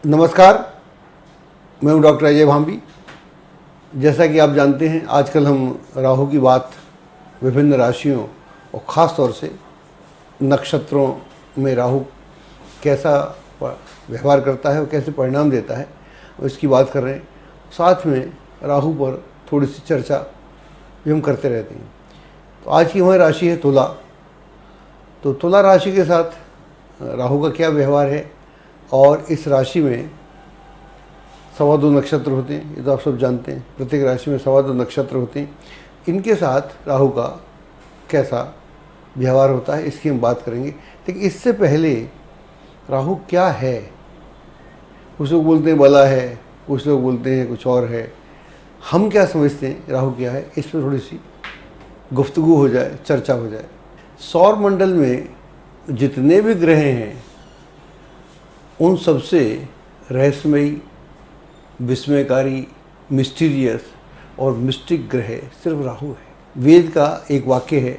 नमस्कार, मैं हूं डॉक्टर अजय भांबी। जैसा कि आप जानते हैं, आजकल हम राहु की बात विभिन्न राशियों और ख़ास तौर से नक्षत्रों में राहु कैसा व्यवहार करता है और कैसे परिणाम देता है, इसकी बात कर रहे हैं। साथ में राहु पर थोड़ी सी चर्चा भी हम करते रहते हैं। तो आज की हमारी राशि है तुला। तो तुला राशि के साथ राहु का क्या व्यवहार है, और इस राशि में 2.25 नक्षत्र होते हैं, ये तो आप सब जानते हैं। प्रत्येक राशि में 2.25 नक्षत्र होते हैं। इनके साथ राहु का कैसा व्यवहार होता है, इसकी हम बात करेंगे। लेकिन इससे पहले राहु क्या है, कुछ लोग बोलते हैं बला है, कुछ लोग बोलते हैं कुछ और है। हम क्या समझते हैं राहु क्या है, इस पर थोड़ी सी गुफ्तगू हो जाए, चर्चा हो जाए। सौर मंडल में जितने भी ग्रह हैं, उन सबसे रहस्यमयी, विस्मयकारी, मिस्टीरियस और मिस्टिक ग्रह सिर्फ राहु है। वेद का एक वाक्य है,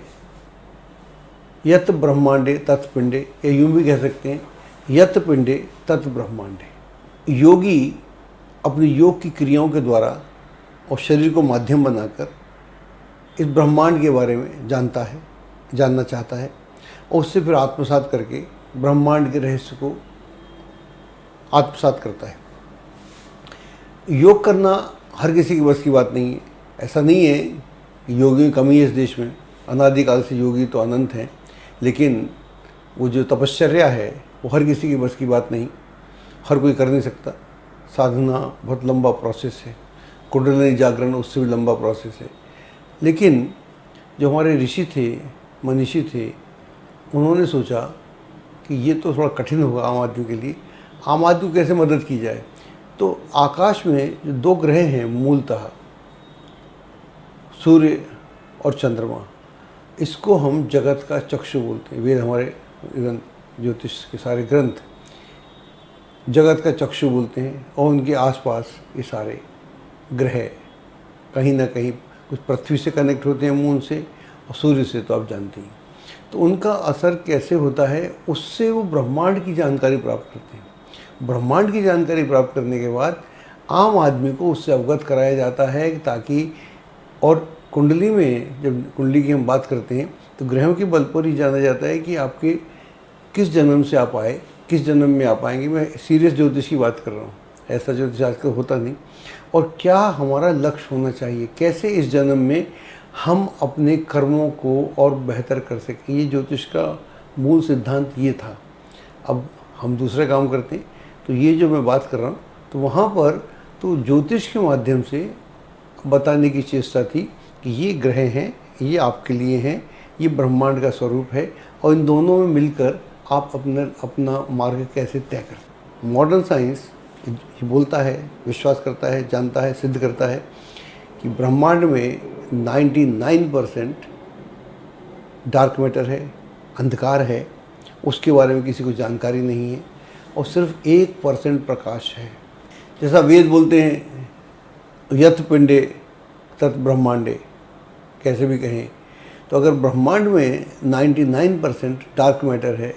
यत ब्रह्मांडे तत् पिंडे, या यूँ भी कह सकते हैं यत पिंडे तत् ब्रह्मांडे। योगी अपनी योग की क्रियाओं के द्वारा और शरीर को माध्यम बनाकर इस ब्रह्मांड के बारे में जानना चाहता है, और उससे फिर आत्मसात करके ब्रह्मांड के रहस्य को आत्मसात करता है। योग करना हर किसी की बस की बात नहीं है। ऐसा नहीं है कि योगियों की कमी है इस देश में, अनादिकाल से योगी तो अनंत हैं, लेकिन वो जो तपश्चर्या है वो हर किसी की बस की बात नहीं, हर कोई कर नहीं सकता। साधना बहुत लंबा प्रोसेस है, कुंडलिनी जागरण उससे भी लंबा प्रोसेस है। लेकिन जो हमारे ऋषि थे, मनीषी थे, उन्होंने सोचा कि ये तो थोड़ा कठिन होगा आम आदमी के लिए, आम आदमी को कैसे मदद की जाए। तो आकाश में जो 2 ग्रह हैं मूलतः, सूर्य और चंद्रमा, इसको हम जगत का चक्षु बोलते हैं। वेद हमारे ज्योतिष के सारे ग्रंथ जगत का चक्षु बोलते हैं, और उनके आसपास ये सारे ग्रह कहीं ना कहीं कुछ पृथ्वी से कनेक्ट होते हैं, मून से, और सूर्य से तो आप जानते हैं। तो उनका असर कैसे होता है, उससे वो ब्रह्मांड की जानकारी प्राप्त करते हैं। ब्रह्मांड की जानकारी प्राप्त करने के बाद आम आदमी को उससे अवगत कराया जाता है, ताकि, और कुंडली में जब कुंडली की हम बात करते हैं तो ग्रहों के बल पर ही जाना जाता है कि आपके किस जन्म से आप आए, किस जन्म में आप आएंगे। मैं सीरियस ज्योतिष की बात कर रहा हूँ, ऐसा ज्योतिष आजकल होता नहीं। और क्या हमारा लक्ष्य होना चाहिए, कैसे इस जन्म में हम अपने कर्मों को और बेहतर कर सकें। ये ज्योतिष का मूल सिद्धांत ये था। अब हम दूसरे काम करते हैं, तो ये जो मैं बात कर रहा हूँ, तो वहाँ पर तो ज्योतिष के माध्यम से बताने की चेष्टा थी कि ये ग्रह हैं, ये आपके लिए हैं, ये ब्रह्मांड का स्वरूप है, और इन दोनों में मिलकर आप अपना मार्ग कैसे तय करते। मॉडर्न साइंस ये बोलता है, विश्वास करता है, जानता है, सिद्ध करता है कि ब्रह्मांड में 99% डार्क मैटर है, अंधकार है, उसके बारे में किसी को जानकारी नहीं है, और सिर्फ 1% प्रकाश है। जैसा वेद बोलते हैं यत पिंडे तत् ब्रह्मांडे, कैसे भी कहें, तो अगर ब्रह्मांड में 99% डार्क मैटर है,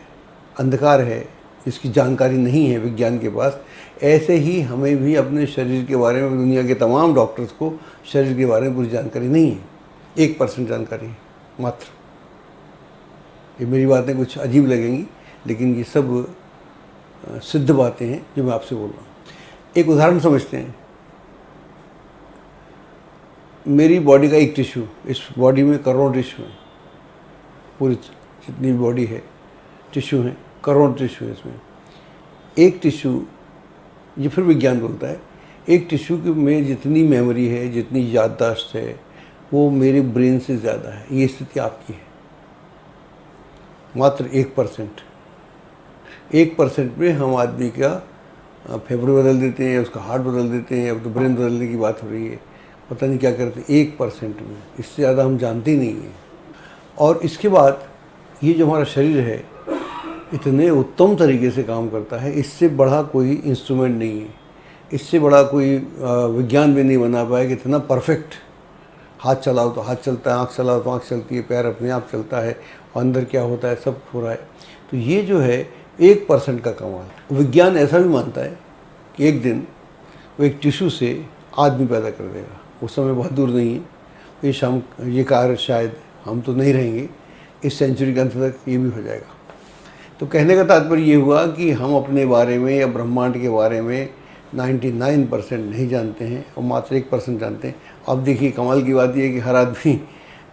अंधकार है, जिसकी जानकारी नहीं है विज्ञान के पास, ऐसे ही हमें भी अपने शरीर के बारे में, दुनिया के तमाम डॉक्टर्स को शरीर के बारे में पूरी जानकारी नहीं है। 1% जानकारी है मात्र। ये मेरी बातें कुछ अजीब लगेंगी, लेकिन ये सब सिद्ध बातें हैं जो मैं आपसे बोल रहा हूँ। एक उदाहरण समझते हैं। मेरी बॉडी का एक टिश्यू, इस बॉडी में करोड़ टिश्यू हैं, पूरी जितनी बॉडी है टिश्यू हैं, करोड़ टिश्यू है इसमें। एक टिश्यू, ये फिर विज्ञान बोलता है, एक टिश्यू में जितनी मेमोरी है, जितनी याददाश्त है, वो मेरे ब्रेन से ज़्यादा है। ये स्थिति आपकी है। मात्र 1%। 1% में हम आदमी का फेफड़े बदल देते हैं, उसका हार्ट बदल देते हैं, अब तो ब्रेन बदलने की बात हो रही है, पता नहीं क्या करते हैं। 1% में, इससे ज़्यादा हम जानते ही नहीं हैं। और इसके बाद ये जो हमारा शरीर है इतने उत्तम तरीके से काम करता है, इससे बड़ा कोई इंस्ट्रूमेंट नहीं है, इससे बड़ा कोई विज्ञान भी नहीं बना पाया कि इतना परफेक्ट। हाथ चलाओ तो हाथ चलता है, आँख चलाओ तो आँख चलती है, पैर अपने आप चलता है, और अंदर क्या होता है सब हो रहा है। तो ये जो है 1% का कमाल। विज्ञान ऐसा भी मानता है कि एक दिन वो एक टिश्यू से आदमी पैदा कर देगा। उस समय बहुत दूर नहीं है, ये कार्य शायद हम तो नहीं रहेंगे, इस सेंचुरी के अंत तक ये भी हो जाएगा। तो कहने का तात्पर्य ये हुआ कि हम अपने बारे में या ब्रह्मांड के बारे में 99% नहीं जानते हैं और मात्र 1% जानते हैं। अब देखिए कमाल की बात यह है कि हर आदमी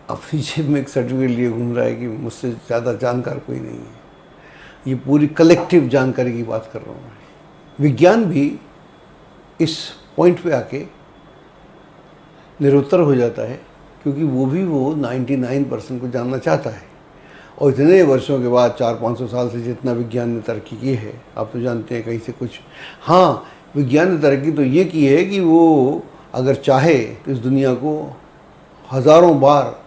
अपनी जेब में एक सर्टिफिकेट लिए घूम रहा है कि मुझसे ज़्यादा जानकार कोई नहीं है। ये पूरी कलेक्टिव जानकारी की बात कर रहा हूँ मैं। विज्ञान भी इस पॉइंट पे आके निरुत्तर हो जाता है, क्योंकि वो 99% को जानना चाहता है। और इतने वर्षों के बाद 400-500 साल से जितना विज्ञान ने तरक्की की है, आप तो जानते हैं कहीं से कुछ। हाँ, विज्ञान ने तरक्की तो ये की है कि वो अगर चाहे तो इस दुनिया को हज़ारों बार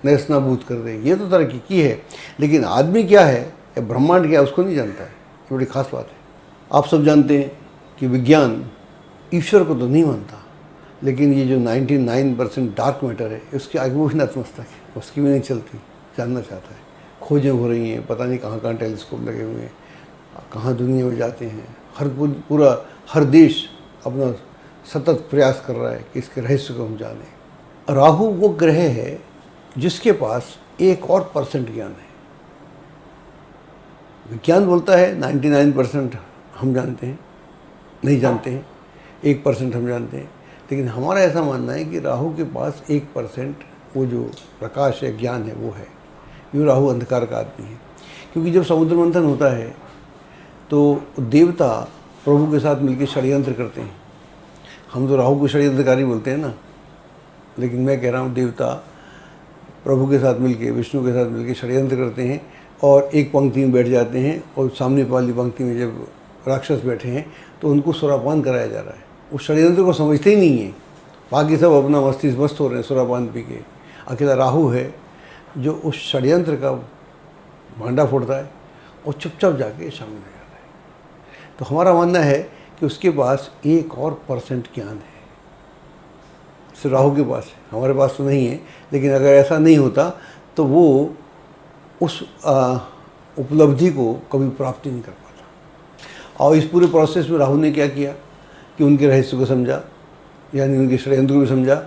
नेस्तनाबूद कर दे, ये तो तरक्की की है। लेकिन आदमी क्या है या ब्रह्मांड क्या है उसको नहीं जानता है। ये बड़ी खास बात है। आप सब जानते हैं कि विज्ञान ईश्वर को तो नहीं मानता, लेकिन ये जो 99% डार्क मैटर है उसके आगे वो भी नतमस्तक है, उसकी भी नहीं चलती, जानना चाहता है। खोजें हो रही हैं, पता नहीं कहाँ कहाँ टेलीस्कोप लगे हुए हैं, कहाँ दुनिया में जाते हैं। हर देश अपना सतत प्रयास कर रहा है कि इसके रहस्य को हम जानें। राहु वो ग्रह है जिसके पास 1% ज्ञान है। विज्ञान बोलता है 99% हम जानते हैं, नहीं जानते हैं, 1% हम जानते हैं। लेकिन हमारा ऐसा मानना है कि राहु के पास 1% वो जो प्रकाश है, ज्ञान है, वो है। ये राहु अंधकार का आदमी है। क्योंकि जब समुद्र मंथन होता है तो देवता प्रभु के साथ मिलकर षड्यंत्र करते हैं। हम तो राहु को षड्यंत्रकारी बोलते हैं ना, लेकिन मैं कह रहा हूँ देवता प्रभु के साथ मिलकर, विष्णु के साथ मिलकर षड्यंत्र करते हैं और एक पंक्ति में बैठ जाते हैं। और सामने वाली पंक्ति में जब राक्षस बैठे हैं तो उनको सुरापान कराया जा रहा है। उस षड्यंत्र को समझते ही नहीं है, बाकी सब अपना मस्त हो रहे हैं सुरापान पी के। अकेला राहु है जो उस षड्यंत्र का भांडा फोड़ता है और चुपचाप जाके शामिल हो जाता है। तो हमारा मानना है कि उसके पास 1% ज्ञान है, सिर्फ राहु के पास है, हमारे पास तो नहीं है। लेकिन अगर ऐसा नहीं होता तो वो उस उपलब्धि को कभी प्राप्ति नहीं कर पाता। और इस पूरे प्रोसेस में राहु ने क्या किया कि उनके रहस्य को समझा, यानी उनके षड्यंत्र को भी समझा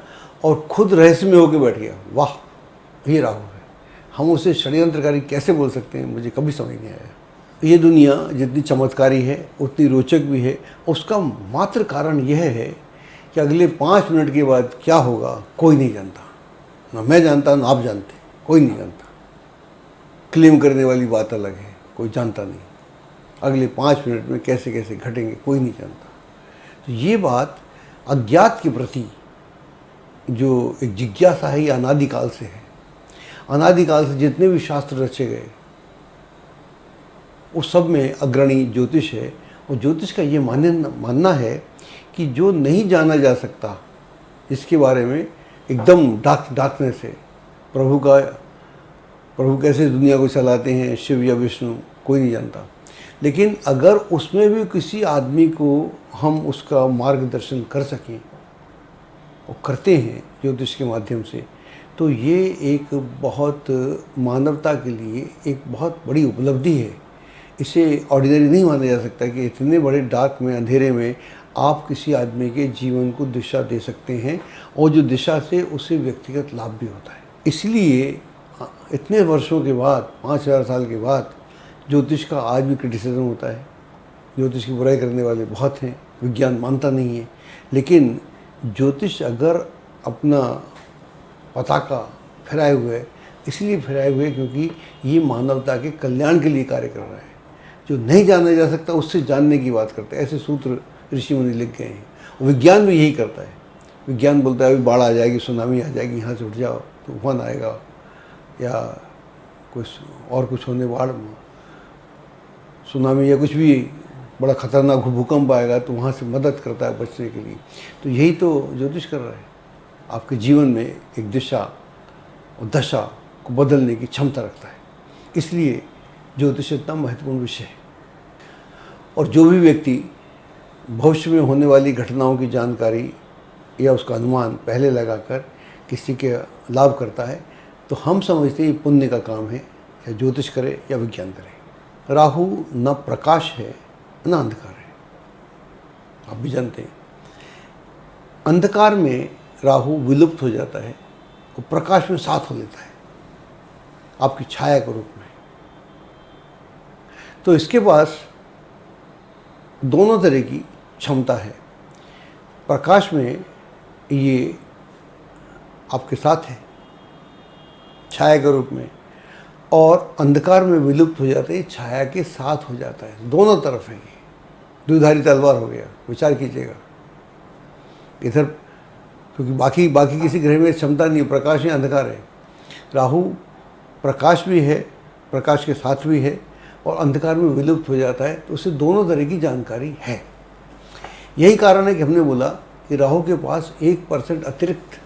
और खुद रहस्य में होकर बैठ गया। वाह, ये राहु है। हम उसे षड्यंत्रकारी कैसे बोल सकते हैं, मुझे कभी समझ नहीं आया। ये दुनिया जितनी चमत्कारी है उतनी रोचक भी है। उसका मात्र कारण यह है कि अगले 5 मिनट के बाद क्या होगा कोई नहीं जानता। ना मैं जानता, ना आप जानते, कोई नहीं जानता। क्लेम करने वाली बात अलग है, कोई जानता नहीं। अगले 5 मिनट में कैसे कैसे घटेंगे कोई नहीं जानता। तो ये बात अज्ञात के प्रति जो एक जिज्ञासा है, ये अनादिकाल से है। अनादिकाल से जितने भी शास्त्र रचे गए उस सब में अग्रणी ज्योतिष है। और ज्योतिष का ये मानना है कि जो नहीं जाना जा सकता, जिसके बारे में एकदम डार्कनेस है, प्रभु कैसे दुनिया को चलाते हैं, शिव या विष्णु, कोई नहीं जानता। लेकिन अगर उसमें भी किसी आदमी को हम उसका मार्गदर्शन कर सकें और करते हैं ज्योतिष के माध्यम से, तो ये एक बहुत मानवता के लिए एक बहुत बड़ी उपलब्धि है। इसे ऑर्डिनरी नहीं माना जा सकता कि इतने बड़े डार्क में, अंधेरे में आप किसी आदमी के जीवन को दिशा दे सकते हैं और जो दिशा से उसे व्यक्तिगत लाभ भी होता है। इसलिए इतने वर्षों के बाद, 5000 साल के बाद, ज्योतिष का आज भी क्रिटिसिज्म होता है। ज्योतिष की बुराई करने वाले बहुत हैं, विज्ञान मानता नहीं है। लेकिन ज्योतिष अगर अपना पताका फहराए हुए, इसलिए फहराए हुए क्योंकि ये मानवता के कल्याण के लिए कार्य कर रहा है। जो नहीं जाना जा सकता उससे जानने की बात करते हैं, ऐसे सूत्र ऋषि मुनि लिख गए हैं। और विज्ञान भी यही करता है। विज्ञान बोलता है अभी बाढ़ आ जाएगी, सुनामी आ जाएगी, यहाँ से उठ जाओ, तूफान आएगा या कुछ होने, बाढ़, सुनामी या कुछ भी बड़ा खतरनाक भूकंप आएगा, तो वहाँ से मदद करता है बचने के लिए। तो यही तो ज्योतिष कर रहा है, आपके जीवन में एक दिशा और दशा को बदलने की क्षमता रखता है। इसलिए ज्योतिष इतना महत्वपूर्ण विषय है। और जो भी व्यक्ति भविष्य में होने वाली घटनाओं की जानकारी या उसका अनुमान पहले लगाकर किसी के लाभ करता है, तो हम समझते हैं ये पुण्य का काम है, या ज्योतिष करे या विज्ञान करे। राहु न प्रकाश है न अंधकार है, आप भी जानते हैं। अंधकार में राहु विलुप्त हो जाता है और प्रकाश में साथ हो लेता है आपकी छाया के रूप में। तो इसके पास दोनों तरह की क्षमता है। प्रकाश में ये आपके साथ है छाया के रूप में, और अंधकार में विलुप्त हो जाते ही छाया के साथ हो जाता है। दोनों तरफ है ये, द्विधारी तलवार हो गया। विचार कीजिएगा, इधर क्योंकि बाकी किसी ग्रह में क्षमता नहीं है, प्रकाश है अंधकार है। राहु प्रकाश भी है, प्रकाश के साथ भी है, और अंधकार में विलुप्त हो जाता है। तो उससे दोनों तरह की जानकारी है। यही कारण है कि हमने बोला कि राहु के पास 1% अतिरिक्त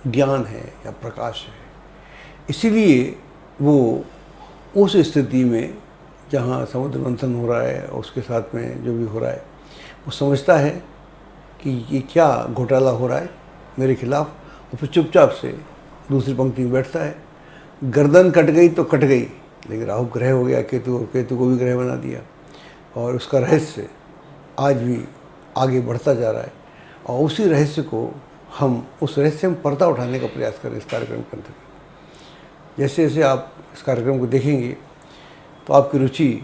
ज्ञान है या प्रकाश है। इसीलिए वो उस स्थिति में जहाँ समुद्र मंथन हो रहा है और उसके साथ में जो भी हो रहा है, वो समझता है कि ये क्या घोटाला हो रहा है मेरे खिलाफ, और फिर चुपचाप से दूसरी पंक्ति में बैठता है। गर्दन कट गई तो कट गई, लेकिन राहु ग्रह हो गया, केतु को भी ग्रह बना दिया, और उसका रहस्य आज भी आगे बढ़ता जा रहा है। और उसी रहस्य को उस रहस्य में पर्दा उठाने का प्रयास करें इस कार्यक्रम के अंतर्गत। जैसे जैसे आप इस कार्यक्रम को देखेंगे तो आपकी रुचि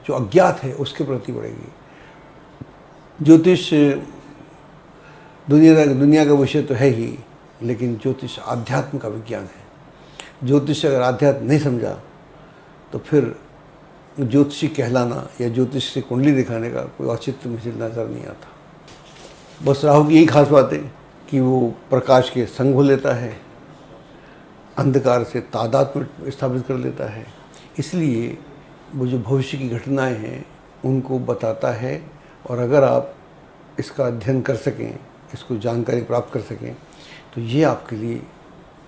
जो अज्ञात है उसके प्रति बढ़ेगी। ज्योतिष दुनिया का विषय तो है ही, लेकिन ज्योतिष आध्यात्म का विज्ञान है। ज्योतिष अगर आध्यात्म नहीं समझा तो फिर ज्योतिषी कहलाना या ज्योतिष से कुंडली दिखाने का कोई औचित्य मुझे नज़र नहीं आता। बस राहु की यही खास बात है कि वो प्रकाश के संग हो लेता है, अंधकार से तादात्म्य स्थापित कर लेता है। इसलिए वो जो भविष्य की घटनाएं हैं उनको बताता है, और अगर आप इसका अध्ययन कर सकें, इसको जानकारी प्राप्त कर सकें, तो ये आपके लिए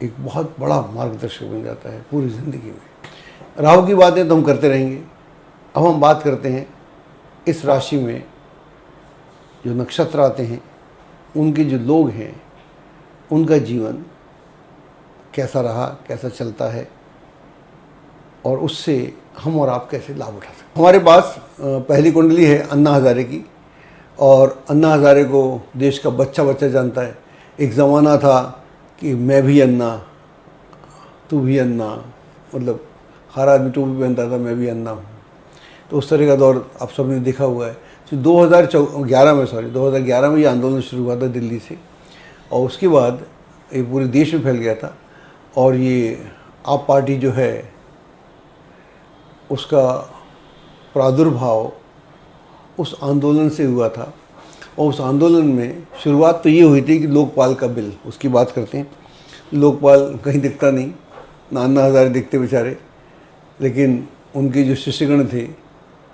एक बहुत बड़ा मार्गदर्शक बन जाता है पूरी ज़िंदगी में। राहु की बातें तो हम करते रहेंगे। अब हम बात करते हैं इस राशि में जो नक्षत्र आते हैं, उनके जो लोग हैं, उनका जीवन कैसा रहा, कैसा चलता है, और उससे हम और आप कैसे लाभ उठा सकते हैं। हमारे पास पहली कुंडली है अन्ना हज़ारे की, और अन्ना हज़ारे को देश का बच्चा बच्चा जानता है। एक ज़माना था कि मैं भी अन्ना, तू भी अन्ना, मतलब हर आदमी टोपी पहनता था, मैं भी अन्ना हूँ। तो उस तरह का दौर आप सबने देखा हुआ है। तो 2011 में ये आंदोलन शुरू हुआ था दिल्ली से, और उसके बाद ये पूरे देश में फैल गया था। और ये आप पार्टी जो है उसका प्रादुर्भाव उस आंदोलन से हुआ था। और उस आंदोलन में शुरुआत तो ये हुई थी कि लोकपाल का बिल, उसकी बात करते हैं। लोकपाल कहीं दिखता नहीं, ना अन्ना हज़ारे दिखते बेचारे, लेकिन उनके जो शिष्यगण थे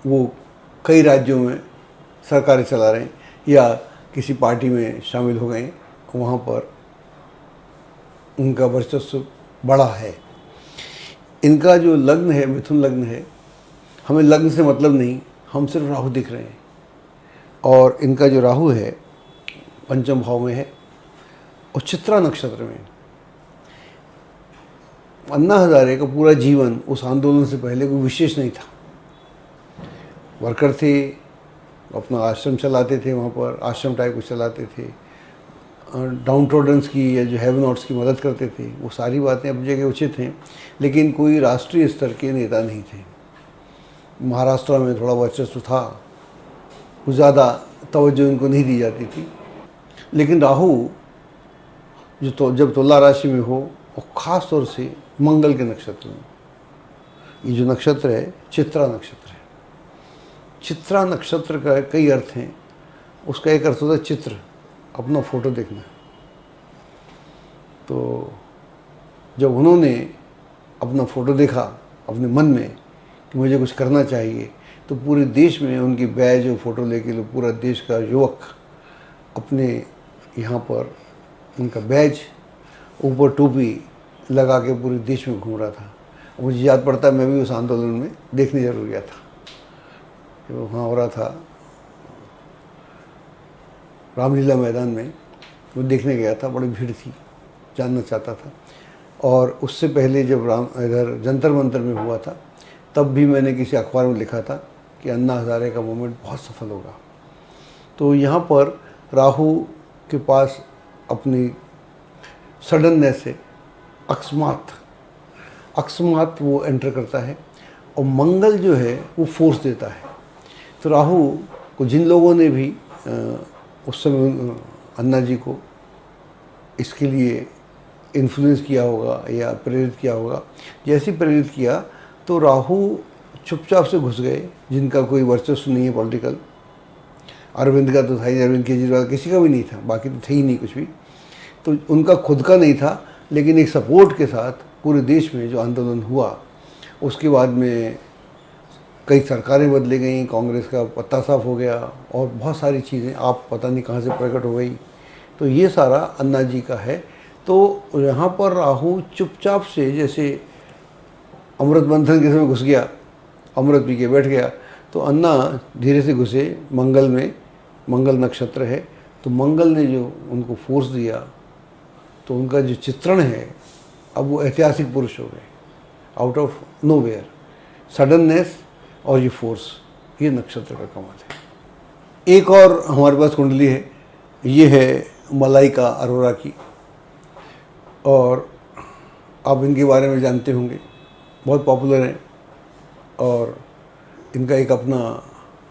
वो कई राज्यों में सरकारें चला रहे हैं या किसी पार्टी में शामिल हो गए, वहाँ पर उनका वर्चस्व बड़ा है। इनका जो लग्न है मिथुन लग्न है। हमें लग्न से मतलब नहीं, हम सिर्फ राहु दिख रहे हैं। और इनका जो राहु है पंचम भाव में है और चित्रा नक्षत्र में। अन्ना हज़ारे का पूरा जीवन उस आंदोलन से पहले कोई विशेष नहीं था। वर्कर थे, अपना आश्रम चलाते थे, वहाँ पर आश्रम टाइप को चलाते थे, डाउन ट्रोडन्स की या जो हैव नॉट्स की मदद करते थे। वो सारी बातें अपनी जगह उचित हैं, लेकिन कोई राष्ट्रीय स्तर के नेता नहीं थे। महाराष्ट्र में थोड़ा वर्चस्व था, कुछ ज़्यादा तवज्जो इनको नहीं दी जाती थी। लेकिन राहु जब तुला राशि में हो, और ख़ास तौर से मंगल के नक्षत्र में, ये जो नक्षत्र है चित्रा नक्षत्र है। चित्रा नक्षत्र का कई अर्थ हैं। उसका एक अर्थ होता है चित्र, अपना फ़ोटो देखना। तो जब उन्होंने अपना फ़ोटो देखा अपने मन में कि मुझे कुछ करना चाहिए, तो पूरे देश में उनकी बैज और फ़ोटो लेके लोग, पूरा देश का युवक अपने यहाँ पर उनका बैज, ऊपर टोपी लगा के पूरे देश में घूम रहा था। मुझे याद पड़ता है, मैं भी उस आंदोलन में देखने जरूर गया था। जो वहाँ हो रहा था रामलीला मैदान में, वो देखने गया था। बड़ी भीड़ थी, जानना चाहता था। और उससे पहले जब इधर जंतर मंतर में हुआ था, तब भी मैंने किसी अखबार में लिखा था कि अन्ना हज़ारे का मूवमेंट बहुत सफल होगा। तो यहाँ पर राहु के पास अपनी सडननेस से अकस्मात वो एंटर करता है, और मंगल जो है वो फोर्स देता है। तो राहु को जिन लोगों ने भी उस समय अन्ना जी को इसके लिए इन्फ्लुएंस किया होगा या प्रेरित किया होगा, जैसे प्रेरित किया तो राहु चुपचाप से घुस गए, जिनका कोई वर्चस्व नहीं है पॉलिटिकल। अरविंद का तो था ही, अरविंद केजरीवाल किसी का भी नहीं था, बाकी तो थे ही नहीं कुछ भी, तो उनका खुद का नहीं था। लेकिन एक सपोर्ट के साथ पूरे देश में जो आंदोलन हुआ, उसके बाद में कई सरकारें बदली गई, कांग्रेस का पत्ता साफ हो गया, और बहुत सारी चीज़ें आप पता नहीं कहाँ से प्रकट हो गई। तो ये सारा अन्ना जी का है। तो यहाँ पर राहु चुपचाप से, जैसे अमृत मंथन के समय घुस गया, अमृत पी के बैठ गया, तो अन्ना धीरे से घुसे मंगल में। मंगल नक्षत्र है, तो मंगल ने जो उनको फोर्स दिया, तो उनका जो चित्रण है अब वो ऐतिहासिक पुरुष हो गए, आउट ऑफ नोवेयर। सडननेस और ये फोर्स, ये नक्षत्र का कमाल है। एक और हमारे पास कुंडली है, ये है मलाइका अरोरा की, और आप इनके बारे में जानते होंगे, बहुत पॉपुलर हैं, और इनका एक अपना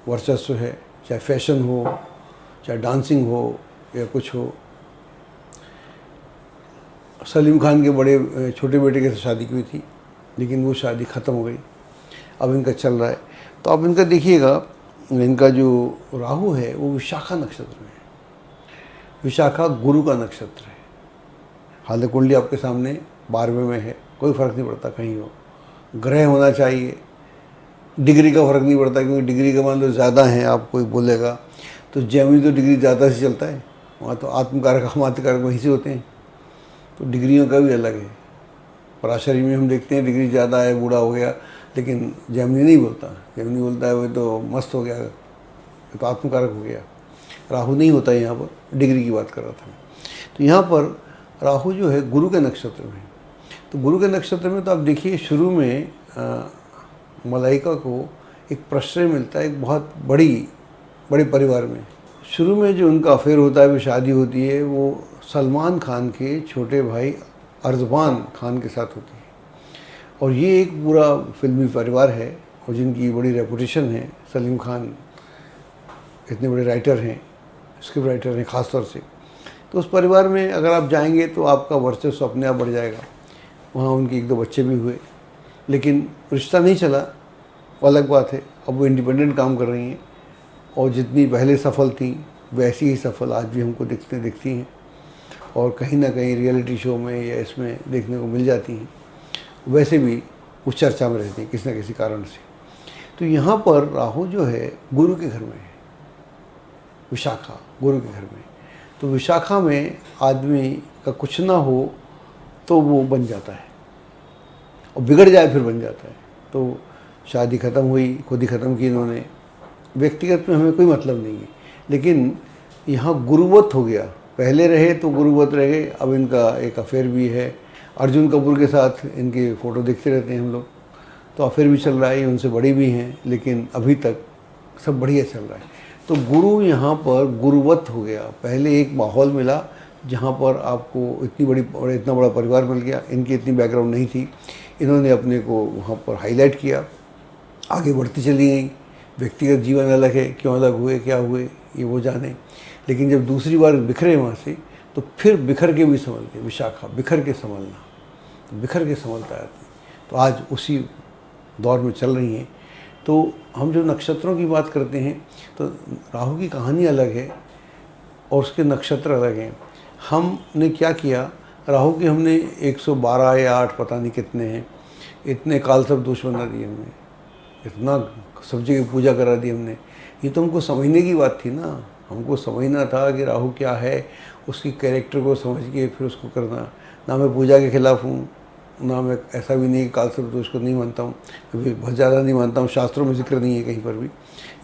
वर्चस्व है, चाहे फैशन हो, चाहे डांसिंग हो, या कुछ हो। सलीम खान के बड़े छोटे बेटे के साथ शादी की हुई थी, लेकिन वो शादी ख़त्म हो गई, अब इनका चल रहा है। तो आप इनका देखिएगा, इनका जो राहु है वो विशाखा नक्षत्र में है। विशाखा गुरु का नक्षत्र है। हालांकि कुंडली आपके सामने 12वें में है, कोई फ़र्क नहीं पड़ता, कहीं हो ग्रह होना चाहिए, डिग्री का फ़र्क नहीं पड़ता, क्योंकि डिग्री का मान लो ज़्यादा है, आप कोई बोलेगा तो जेमिनी तो डिग्री ज़्यादा से चलता है, वहाँ तो आत्मकारक अमात्यकारक वहीं से होते हैं, तो डिग्रियों का भी अलग है। पराशरी में हम देखते हैं डिग्री ज़्यादा है, बूढ़ा हो गया, लेकिन जेमिनी नहीं बोलता। जेमिनी बोलता है वो तो मस्त हो गया, तो आत्मकारक हो गया। राहु नहीं होता है, यहाँ पर डिग्री की बात कर रहा था मैं। तो यहाँ पर राहु जो है गुरु के नक्षत्र में, तो गुरु के नक्षत्र में तो आप देखिए शुरू में मलाइका को एक प्रश्रय मिलता है, एक बहुत बड़े परिवार में। शुरू में जो उनका अफेयर होता है, वो शादी होती है, वो सलमान खान के छोटे भाई अरजबान खान के साथ होती है। और ये एक पूरा फिल्मी परिवार है, और जिनकी बड़ी रेपुटेशन है। सलीम खान इतने बड़े राइटर हैं, स्क्रिप्ट राइटर हैं ख़ास तौर से। तो उस परिवार में अगर आप जाएंगे तो आपका वर्चस्व अपने आप बढ़ जाएगा। वहाँ उनके 1-2 बच्चे भी हुए, लेकिन रिश्ता नहीं चला, वो अलग बात है। अब वो इंडिपेंडेंट काम कर रही हैं, और जितनी पहले सफल थी वैसी ही सफल आज भी हमको दिखती हैं, और कहीं ना कहीं रियलिटी शो में या इसमें देखने को मिल जाती हैं। वैसे भी उस चर्चा में रहती हैं किसी न किसी कारण से। तो यहाँ पर राहु जो है गुरु के घर में है, विशाखा गुरु के घर में। तो विशाखा में आदमी का कुछ ना हो तो वो बन जाता है, और बिगड़ जाए फिर बन जाता है। तो शादी ख़त्म हुई, खुद ही ख़त्म की इन्होंने, व्यक्तिगत में हमें कोई मतलब नहीं है, लेकिन यहाँ गुरुवत हो गया। पहले रहे तो गुरुवत रहे, अब इनका एक अफेयर भी है। अर्जुन कपूर के साथ इनके फ़ोटो देखते रहते हैं हम लोग, तो अफेयर भी चल रहा है, उनसे बड़ी भी हैं, लेकिन अभी तक सब बढ़िया चल रहा है। तो गुरु यहाँ पर गुरुवत हो गया। पहले एक माहौल मिला जहाँ पर आपको इतना बड़ा परिवार मिल गया, इनकी इतनी बैकग्राउंड नहीं थी, इन्होंने अपने को वहाँ पर हाईलाइट किया, आगे बढ़ती चली गई। व्यक्तिगत जीवन अलग है, क्यों अलग हुए, क्या हुए, ये वो जाने। लेकिन जब दूसरी बार बिखरे वहाँ से, तो फिर बिखर के भी संभल गए। विशाखा बिखर के संभलना, तो बिखर के संभलता है। तो आज उसी दौर में चल रही हैं। तो हम जो नक्षत्रों की बात करते हैं, तो राहु की कहानी अलग है और उसके नक्षत्र अलग हैं। हमने क्या किया, राहु की हमने 112 या 8 पता नहीं कितने हैं, इतने काल सब दोष बना दिए हमने, इतना सब जगह पूजा करा दी हमने। ये तो हमको समझने की बात थी ना, हमको समझना था कि राहु क्या है, उसकी कैरेक्टर को समझ के फिर उसको करना। ना मैं पूजा के खिलाफ़ हूँ, ना मैं ऐसा भी नहीं कि काल सर्प दोष को नहीं मानता हूँ, बहुत ज़्यादा नहीं मानता हूँ, शास्त्रों में जिक्र नहीं है कहीं पर भी।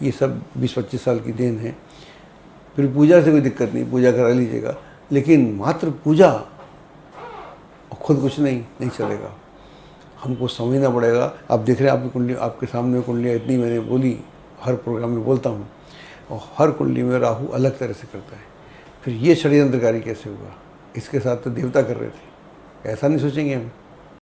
ये सब 20-25 साल की देन है। फिर पूजा से कोई दिक्कत नहीं, पूजा करा लीजिएगा, लेकिन मात्र पूजा और खुद कुछ नहीं चलेगा, हमको समझना पड़ेगा। आप देख रहे हैं आपकी कुंडली, आपके सामने कुंडलियाँ इतनी मैंने बोली, हर प्रोग्राम में बोलता हूँ, और हर कुंडली में राहु अलग तरह से करता है। फिर ये षड्यंत्रकारी कैसे हुआ? इसके साथ तो देवता कर रहे थे, ऐसा नहीं सोचेंगे हम।